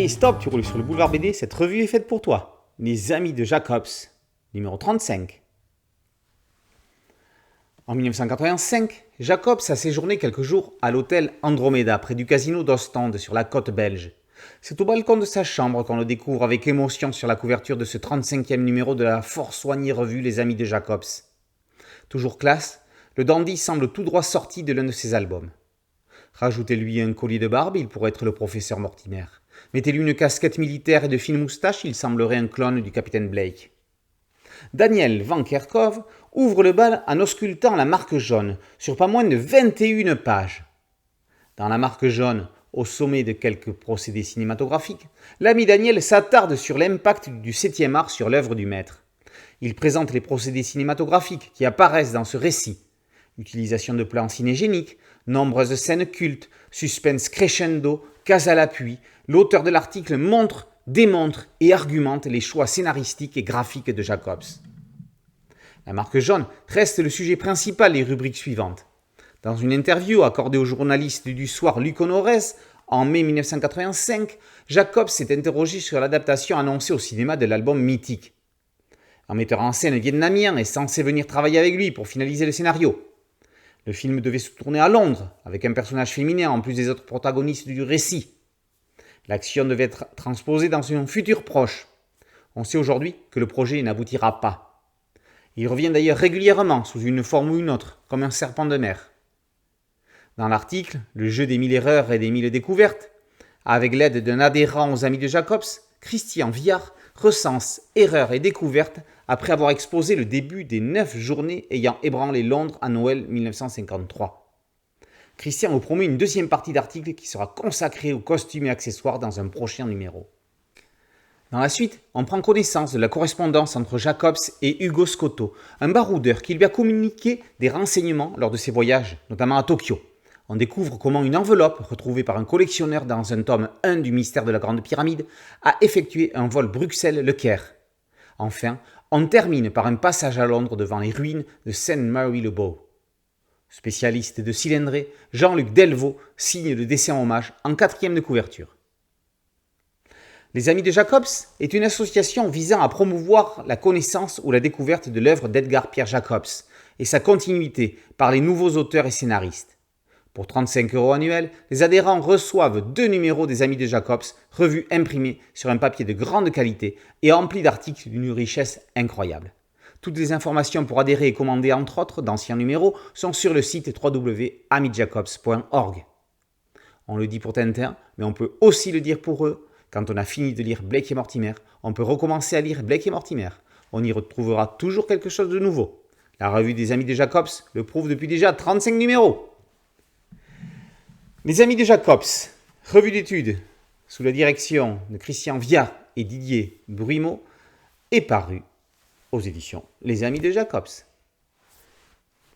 Et stop, tu roules sur le boulevard BD, cette revue est faite pour toi. Les Amis de Jacobs, numéro 35. En 1985, Jacobs a séjourné quelques jours à l'hôtel Andromeda, près du casino d'Ostende, sur la côte belge. C'est au balcon de sa chambre qu'on le découvre avec émotion sur la couverture de ce 35e numéro de la fort soignée revue Les Amis de Jacobs. Toujours classe, le dandy semble tout droit sorti de l'un de ses albums. Rajoutez-lui un collier de barbe, il pourrait être le professeur Mortimer. Mettez-lui une casquette militaire et de fines moustaches, il semblerait un clone du capitaine Blake. Daniel Van Kerkhove ouvre le bal en auscultant la marque jaune, sur pas moins de 21 pages. Dans la marque jaune, au sommet de quelques procédés cinématographiques, l'ami Daniel s'attarde sur l'impact du 7e art sur l'œuvre du maître. Il présente les procédés cinématographiques qui apparaissent dans ce récit. Utilisation de plans cinégéniques, nombreuses scènes cultes, suspense crescendo, case à l'appui. L'auteur de l'article montre, démontre et argumente les choix scénaristiques et graphiques de Jacobs. La marque jaune reste le sujet principal des rubriques suivantes. Dans une interview accordée au journaliste du soir Luc Honorès en mai 1985, Jacobs s'est interrogé sur l'adaptation annoncée au cinéma de l'album Mythique. Un metteur en scène vietnamien est censé venir travailler avec lui pour finaliser le scénario. Le film devait se tourner à Londres, avec un personnage féminin en plus des autres protagonistes du récit. L'action devait être transposée dans un futur proche. On sait aujourd'hui que le projet n'aboutira pas. Il revient d'ailleurs régulièrement sous une forme ou une autre, comme un serpent de mer. Dans l'article, le jeu des 1000 erreurs et des 1000 découvertes, avec l'aide d'un adhérent aux Amis de Jacobs, Christian Viard recense erreurs et découvertes après avoir exposé le début des 9 journées ayant ébranlé Londres à Noël 1953. Christian vous promet une deuxième partie d'article qui sera consacrée aux costumes et accessoires dans un prochain numéro. Dans la suite, on prend connaissance de la correspondance entre Jacobs et Hugo Scotto, un baroudeur qui lui a communiqué des renseignements lors de ses voyages, notamment à Tokyo. On découvre comment une enveloppe, retrouvée par un collectionneur dans un tome 1 du mystère de la Grande Pyramide, a effectué un vol Bruxelles-Le Caire. Enfin, on termine par un passage à Londres devant les ruines de Saint-Mary-le-Bow. Spécialiste de cylindrée, Jean-Luc Delvaux signe le dessin hommage en 4e de couverture. Les Amis de Jacobs est une association visant à promouvoir la connaissance ou la découverte de l'œuvre d'Edgar Pierre Jacobs et sa continuité par les nouveaux auteurs et scénaristes. Pour 35 € annuels, les adhérents reçoivent 2 numéros des Amis de Jacobs, revues imprimées sur un papier de grande qualité et emplis d'articles d'une richesse incroyable. Toutes les informations pour adhérer et commander entre autres d'anciens numéros sont sur le site www.amijacobs.org. On le dit pour Tintin, mais on peut aussi le dire pour eux. Quand on a fini de lire Blake et Mortimer, on peut recommencer à lire Blake et Mortimer. On y retrouvera toujours quelque chose de nouveau. La revue des Amis de Jacobs le prouve depuis déjà 35 numéros. Les Amis de Jacobs, revue d'études sous la direction de Christian Viard et Didier Bruimot, est paru aux éditions Les Amis de Jacobs.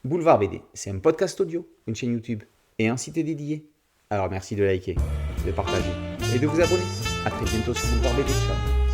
Boulevard BD, c'est un podcast audio, une chaîne YouTube et un site dédié. Alors merci de liker, de partager et de vous abonner. A très bientôt sur Boulevard BD. Ciao.